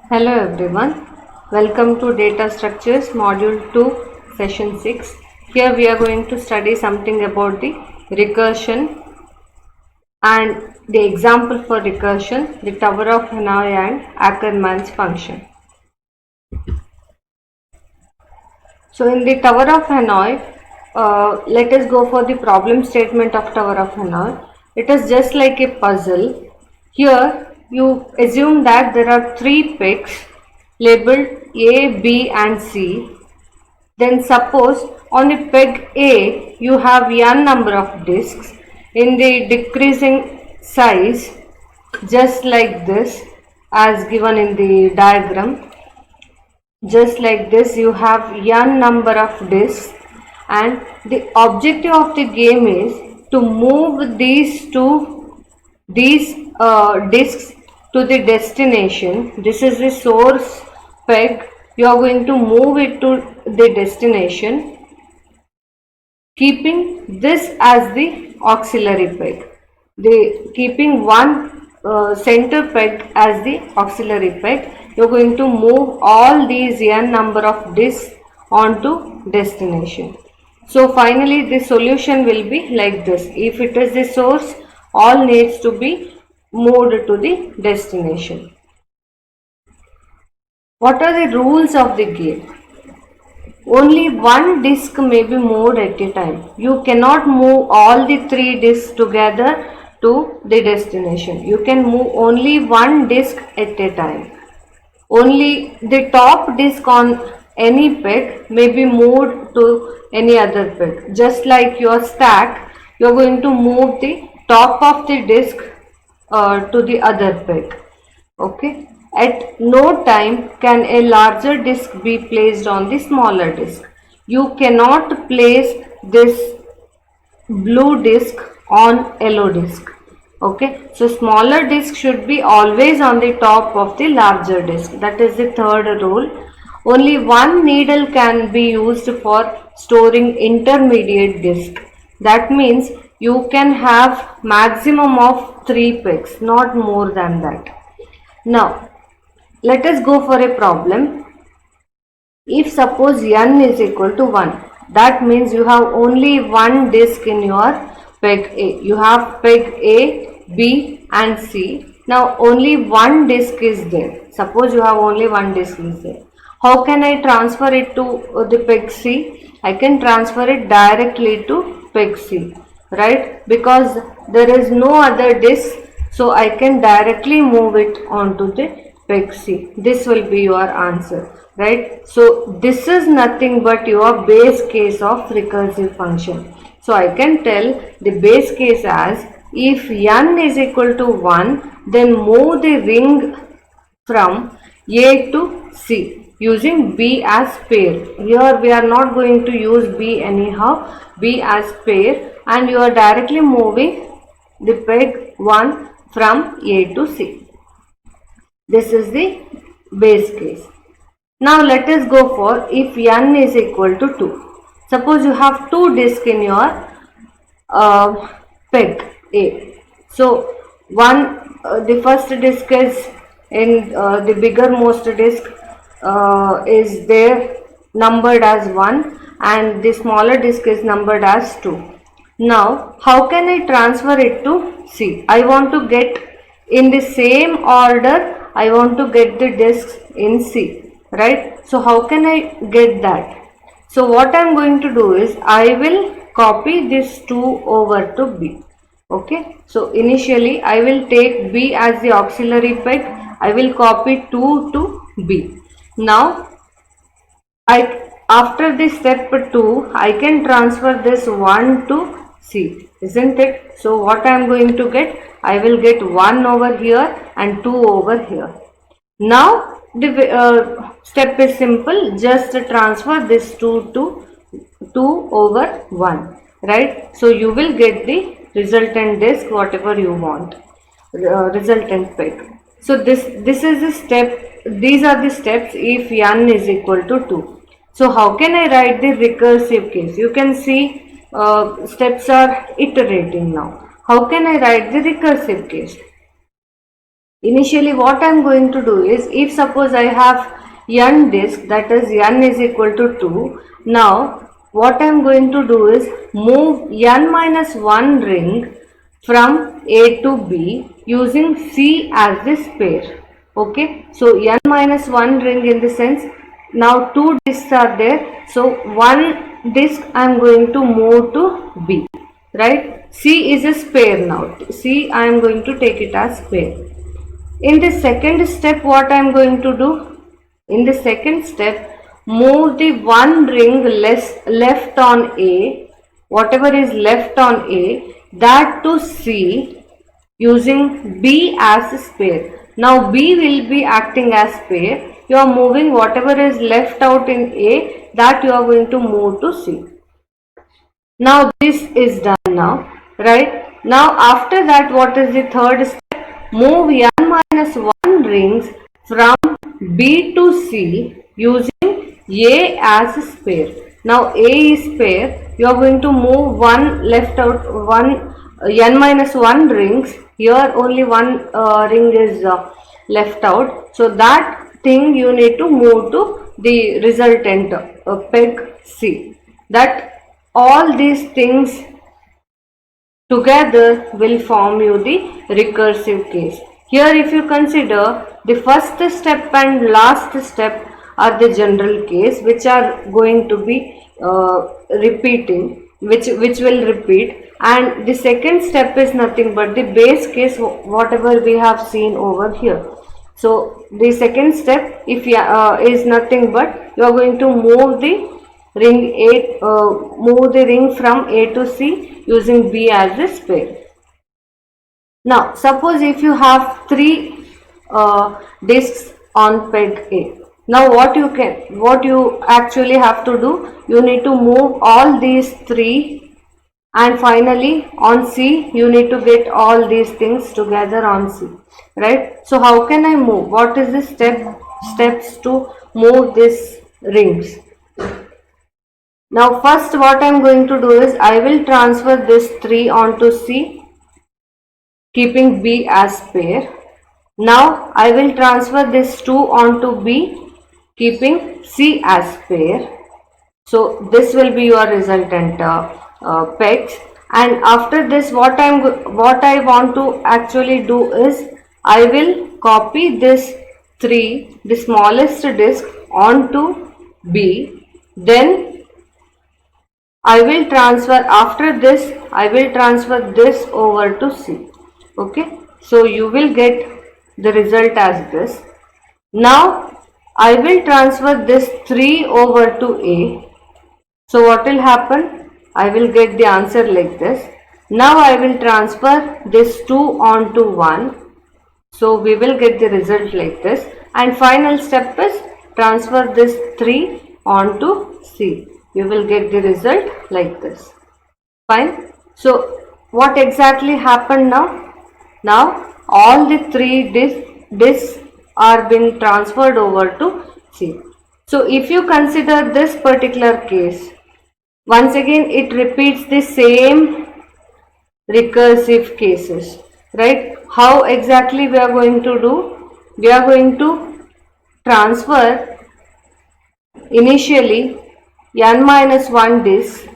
Hello everyone, welcome to Data Structures Module 2 Session 6. Here we are going to study something about the recursion and the example for recursion, the Tower of Hanoi and Ackermann's function. So in the Tower of Hanoi, let us go for the problem statement of Tower of Hanoi. It is just like a puzzle. Here you assume that there are 3 pegs labeled A, B and C. Then suppose on the peg A you have n number of discs in the decreasing size, just like this as given in the diagram. Just like this you have n number of discs, and the objective of the game is to move these discs to the destination. This is the source peg. You are going to move it to the destination, keeping this as the auxiliary peg. Keeping one center peg as the auxiliary peg, you are going to move all these n number of discs onto destination. So finally the solution will be like this. If it is the source, all needs to be moved to the destination. What are the rules of the game? Only one disc may be moved at a time. You cannot move all the 3 discs together to the destination. You can move only one disc at a time. Only the top disc on any peg may be moved to any other peg. Just like your stack, you are going to move the top of the disc to the other peg. Okay. At no time can a larger disc be placed on the smaller disc. You cannot place this blue disc on yellow disc. Okay, so smaller disc should be always on the top of the larger disc. That is the third rule. Only one needle can be used for storing intermediate disc. That means you can have maximum of 3 pegs, not more than that. Now, let us go for a problem. If suppose n is equal to 1, that means you have only one disc in your peg A. You have peg A, B and C. Now only one disc is there. Suppose you have only one disc is there. How can I transfer it to the peg C? I can transfer it directly to peg C, right? Because there is no other disc, so I can directly move it onto the peg C. This will be your answer, right? So this is nothing but your base case of recursive function. So I can tell the base case as, if n is equal to 1, then move the ring from A to C using B as pair. Here we are not going to use B anyhow, B as pair, and you are directly moving the peg 1 from A to C. This is the base case. Now let us go for if n is equal to 2. Suppose you have 2 discs in your peg A. So the first disc is in the biggermost disc is there numbered as 1, and the smaller disc is numbered as 2. Now how can I transfer it to C? I want to get in the same order. I want to get the discs in C, right? So how can I get that? So what I am going to do is, I will copy this 2 over to B. Okay, so initially I will take B as the auxiliary peg. I will copy 2 to B. Now after this step 2, I can transfer this 1 to C, isn't it? So what I am going to get? I will get 1 over here and 2 over here. Now the step is simple. Just transfer this 2 to 2 over 1, right? So you will get the resultant disk whatever you want. resultant peg. So this is the step. These are the steps if n is equal to 2. So how can I write the recursive case? You can see steps are iterating now. How can I write the recursive case? Initially what I am going to do is, if suppose I have n disk, that is n is equal to 2. Now what I am going to do is move n minus 1 ring from A to B using C as the spare. Okay, so n minus 1 ring in the sense, now two disks are there, so one disk I am going to move to B, right? C is a spare now. C I am going to take it as spare. In the second step, what I am going to do? In the second step, move the one ring left on A, whatever is left on A, that to C using B as spare. Now B will be acting as spare. You are moving whatever is left out in A, that you are going to move to C. Now this is done now, right? Now after that, what is the third step? Move n minus 1 rings from B to C using A as a spare. Now A is spare. You are going to move one left out, one n minus 1 rings. Here only one ring is left out. So that thing you need to move to the resultant peg C. That all these things together will form you the recursive case. Here if you consider, the first step and last step are the general case, which are going to be repeating, which will repeat, and the second step is nothing but the base case, whatever we have seen over here. So the second step if is nothing but you are going to move the ring from A to C using B as a spare. Now suppose if you have three disks on peg A. Now what you actually have to do, you need to move all these three, and finally on C you need to get all these things together on C, right? So how can I move? What is the steps to move these rings? Now first what I am going to do is, I will transfer this 3 onto C, keeping B as spare. Now I will transfer this 2 onto B, keeping C as spare. So this will be your resultant pegs. And after this, what I want to actually do is, I will copy this 3, the smallest disk, onto B. Then I will transfer, after this I will transfer this over to C. Okay, so you will get the result as this. Now I will transfer this 3 over to A. So what will happen? I will get the answer like this. Now I will transfer this 2 onto 1. So we will get the result like this. And final step is transfer this 3 onto C. You will get the result like this. Fine. So what exactly happened now? Now all the three disks are being transferred over to C. So if you consider this particular case, once again it repeats the same recursive cases, right? How exactly we are going to do? We are going to transfer initially n minus 1 disk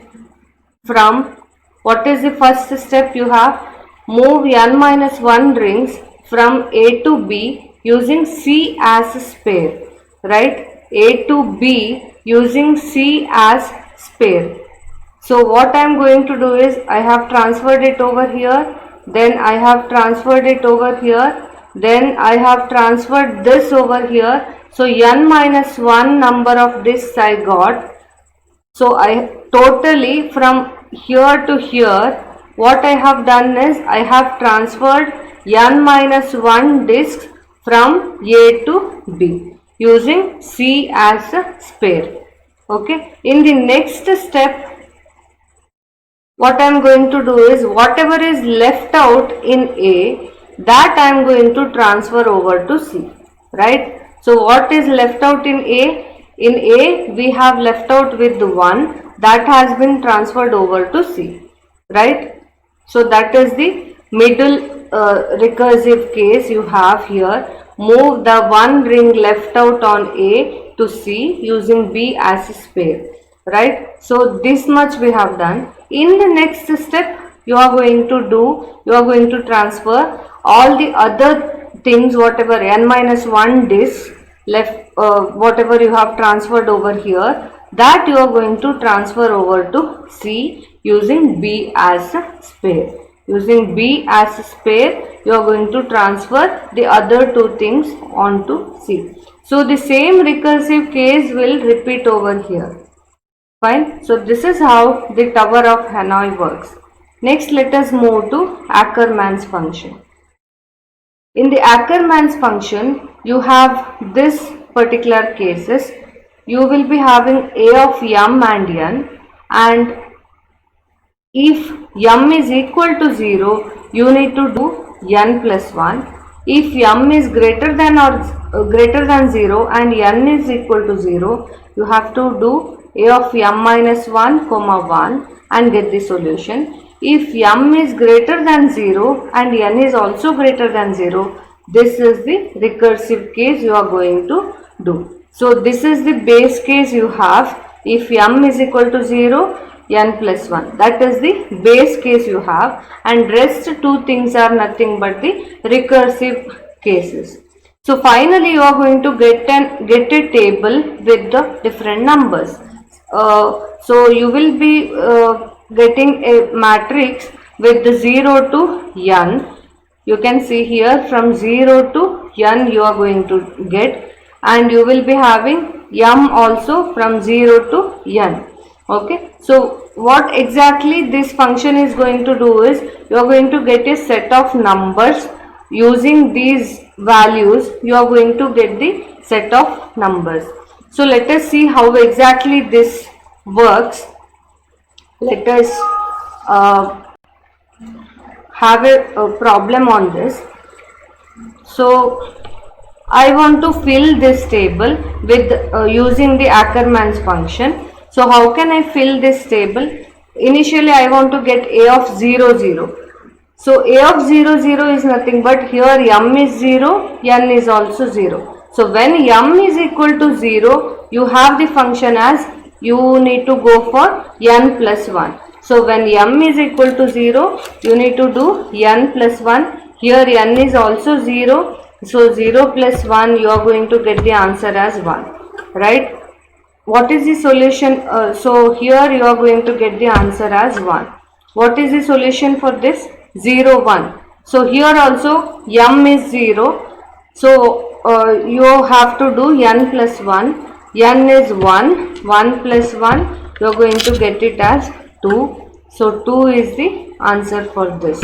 from, what is the first step you have? Move n minus 1 rings from A to B using C as spare, right? A to B using C as spare. So what I am going to do is, I have transferred it over here, then I have transferred it over here, then I have transferred this over here. So n minus 1 number of disks I got. So I totally from here to here, what I have done is, I have transferred n minus 1 disks from A to B using C as a spare. Okay. In the next step, what I am going to do is, whatever is left out in A, that I am going to transfer over to C, right? So what is left out in A? In A we have left out with the 1 that has been transferred over to C, right? So that is the middle recursive case you have here. Move the one ring left out on A to C using B as a spare, right? So this much we have done. In the next step you are going to transfer all the other things, whatever n minus 1 disk left, whatever you have transferred over here, that you are going to transfer over to C using B as a spare. Using B as a spare, you are going to transfer the other two things onto C. So the same recursive case will repeat over here. Fine. So this is how the Tower of Hanoi works. Next, let us move to Ackermann's function. In the Ackermann's function, you have this particular cases. You will be having A of m and n, and if m is equal to 0, you need to do n plus 1. If m is greater than 0 and n is equal to 0, you have to do A of m minus 1 comma 1 and get the solution. If m is greater than 0 and n is also greater than 0, this is the recursive case you are going to do. So this is the base case you have. If m is equal to 0, n plus 1, that is the base case you have, and rest two things are nothing but the recursive cases. So finally you are going to get a table with the different numbers. So you will be getting a matrix with the 0 to n. You can see here from 0 to n you are going to get, and you will be having m also from 0 to n. Okay, so what exactly this function is going to do is, you are going to get a set of numbers. Using these values you are going to get the set of numbers. So let us see how exactly this works. Let us have a problem on this. So I want to fill this table with using the Ackermann's function. So how can I fill this table? Initially I want to get A of 0, 0. So A of 0, 0 is nothing but here m is 0, n is also 0. So when m is equal to 0, you have the function as, you need to go for n plus 1. So when m is equal to 0, you need to do n plus 1. Here n is also 0. So 0 plus 1, you are going to get the answer as 1, right? What is the solution? So here you are going to get the answer as 1. What is the solution for this? 0, 1. So here also m is 0. So you have to do n plus 1. N is 1. 1 plus 1. You are going to get it as 2. So 2 is the answer for this,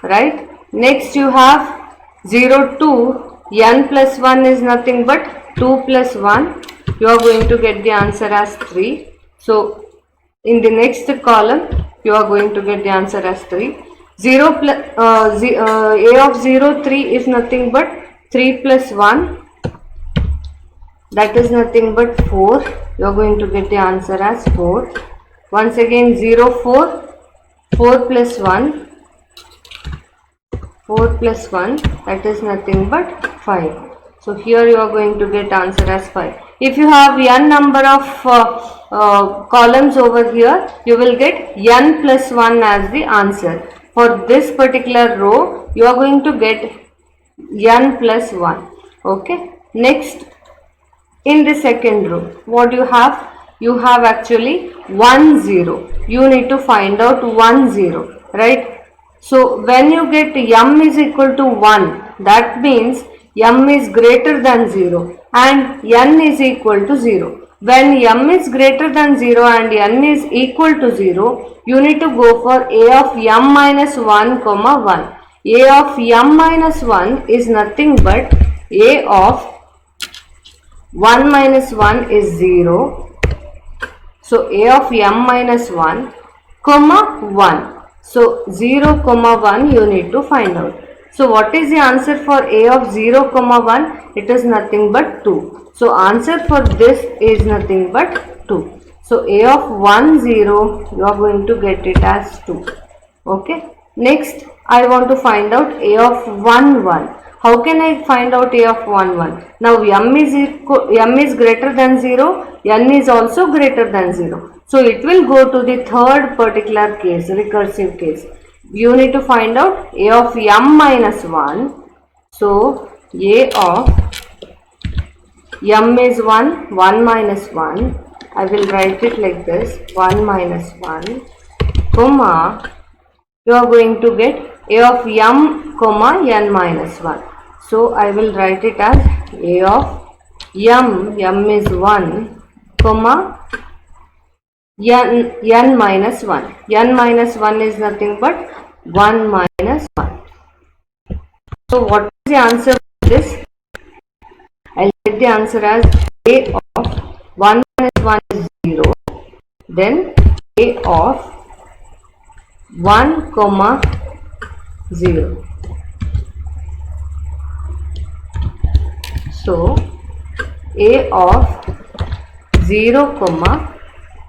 right? Next you have 0, 2. N plus 1 is nothing but 2 plus 1. You are going to get the answer as 3. So in the next column you are going to get the answer as 3. 0 plus A of 0, 3 is nothing but 3 plus 1, that is nothing but 4. You are going to get the answer as 4. Once again 0, 4, 4 plus 1, 4 plus 1, that is nothing but 5. So here you are going to get answer as 5. If you have n number of columns over here, you will get n plus 1 as the answer. For this particular row, you are going to get n plus 1. Okay. Next, in the second row, what you have? You have actually 1, 0. You need to find out 1, 0, right? So when you get m is equal to 1, that means m is greater than 0 and n is equal to 0. When m is greater than 0 and n is equal to 0, you need to go for A of m minus 1 comma 1. A of m minus 1 is nothing but A of 1 minus 1 is 0. So A of m minus 1 comma 1. So 0 comma 1 you need to find out. So what is the answer for a of 0 comma 1? It is nothing but 2. So answer for this is nothing but 2. So a of 1 0, you are going to get it as 2. Okay. Next I want to find out a of 1 1. How can I find out a of 1 1? Now m is greater than 0, n is also greater than 0. So it will go to the third particular case, recursive case. You need to find out a of m minus 1. So a of m is 1, 1 minus 1. I will write it like this, 1 minus 1, comma, you are going to get a of m comma n minus 1. So I will write it as a of m is 1 comma n minus 1. N minus 1 is nothing but 1 minus 1. So what is the answer for this? I will get the answer as a of 1 minus 1 is 0. Then a of 1 comma 0. So a of 0 comma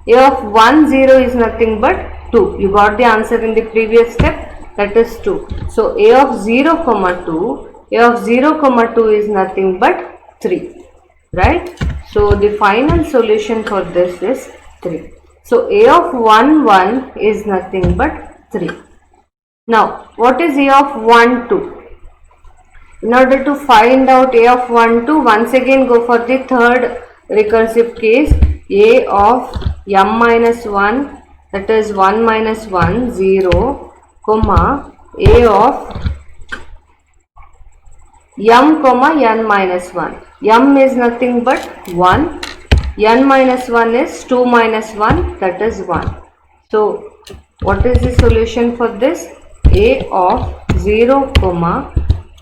a of 1 0 is nothing but 2. You got the answer in the previous step, that is 2. So a of 0 comma 2, a of 0 comma 2 is nothing but 3, right? So the final solution for this is 3. So a of 1 1 is nothing but 3. Now what is a of 1 2? In order to find out a of 1 2, once again go for the third recursive case, a of m minus 1, that is 1 minus 1 0, comma a of m comma n minus 1. M is nothing but 1, n minus 1 is 2 minus 1, that is 1. So what is the solution for this? A of 0 comma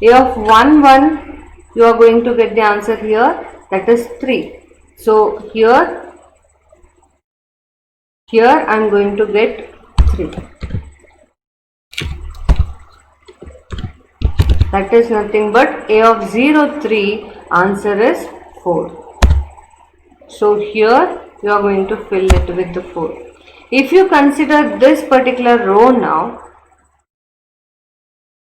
a of 1 1, you are going to get the answer here, that is 3. So here I am going to get 3. That is nothing but a of 0 3, answer is 4. So here you are going to fill it with the 4. If you consider this particular row now,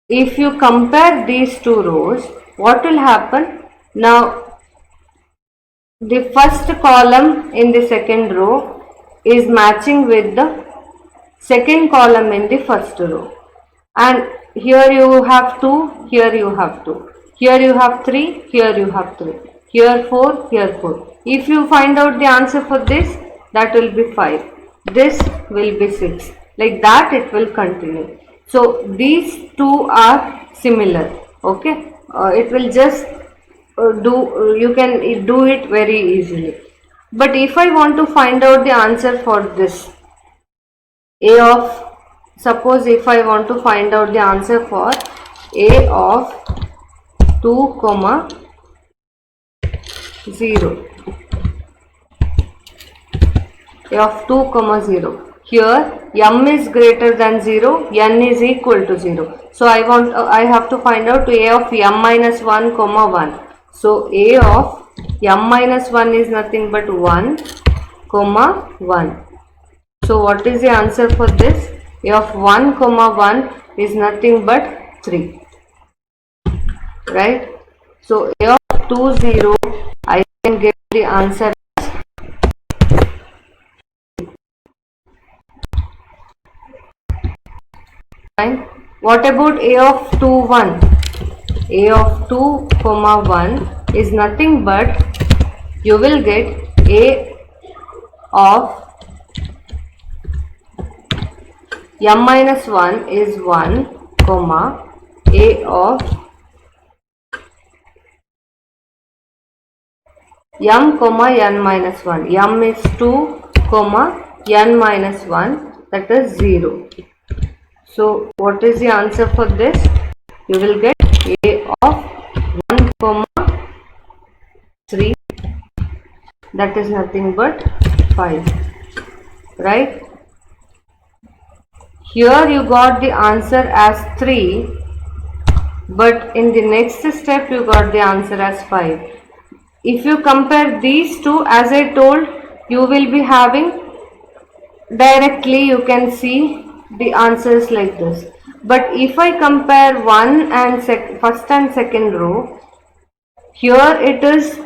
if you compare these two rows, what will happen? Now the first column in the second row is matching with the second column in the first row, and here you have 2, here you have 2, here you have 3, here you have 3, here 4, here 4. If you find out the answer for this, that will be 5, this will be 6, like that it will continue. So these two are similar, okay. It will just you can do it very easily. But if I want to find out the answer for this a of, suppose if I want to find out the answer for a of 2 comma 0, a of 2 comma 0, here m is greater than 0, n is equal to 0. So I have to find out a of m minus 1 comma 1. So a of m minus 1 is nothing but 1 comma 1. So what is the answer for this? A of 1 comma 1 is nothing but 3, right? So a of 2 0, I can get the answer as fine. What about a of 2 1? A of 2 comma 1 is nothing but, you will get a of m minus 1 is 1 comma a of m comma n minus 1. M is 2 comma n minus 1, that is 0. So what is the answer for this? You will get a of 1 comma 3, that is nothing but 5, right? Here you got the answer as 3, but in the next step you got the answer as 5. If you compare these two, as I told, you will be having directly, you can see the answers like this. But if I compare first and second row, here it is,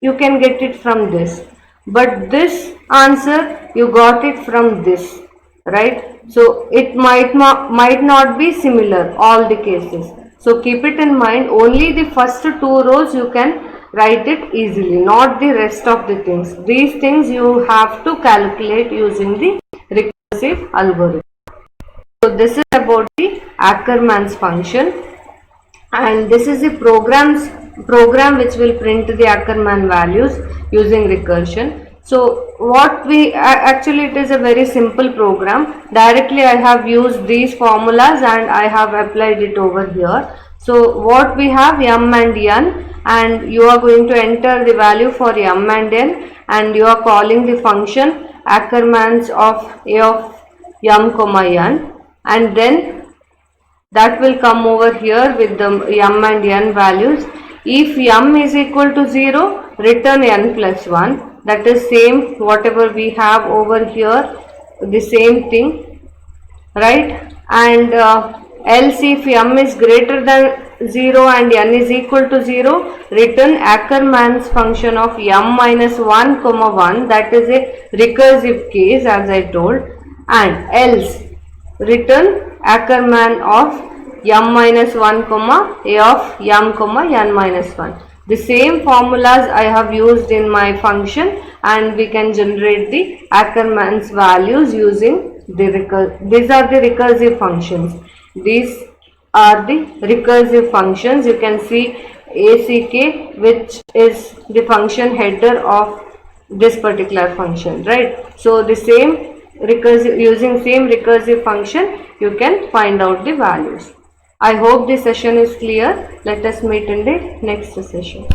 you can get it from this, but this answer you got it from this, right? So it might not be similar all the cases. So keep it in mind, only the first two rows you can write it easily, not the rest of the things. These things you have to calculate using the recursive algorithm. So this is about the Ackermann's function, and this is the program which will print the Ackermann values using recursion. So what we actually, it is a very simple program. Directly I have used these formulas and I have applied it over here. So what we have, m and n, and you are going to enter the value for m and n, and you are calling the function Ackermann's of a of m comma n, and then that will come over here with the m and n values. If m is equal to 0, return n plus 1. That is same whatever we have over here, the same thing, right? And else if m is greater than 0 and n is equal to 0, return Ackermann's function of m minus 1 comma 1. That is a recursive case, as I told. And else return Ackermann of m minus 1 comma a of m comma n minus 1. The same formulas I have used in my function, and we can generate the Ackermann's values using the these are the recursive functions. These are the recursive functions. You can see ACK, which is the function header of this particular function, right? So the same recursive, using same recursive function, you can find out the values. I hope this session is clear. Let us meet in the next session.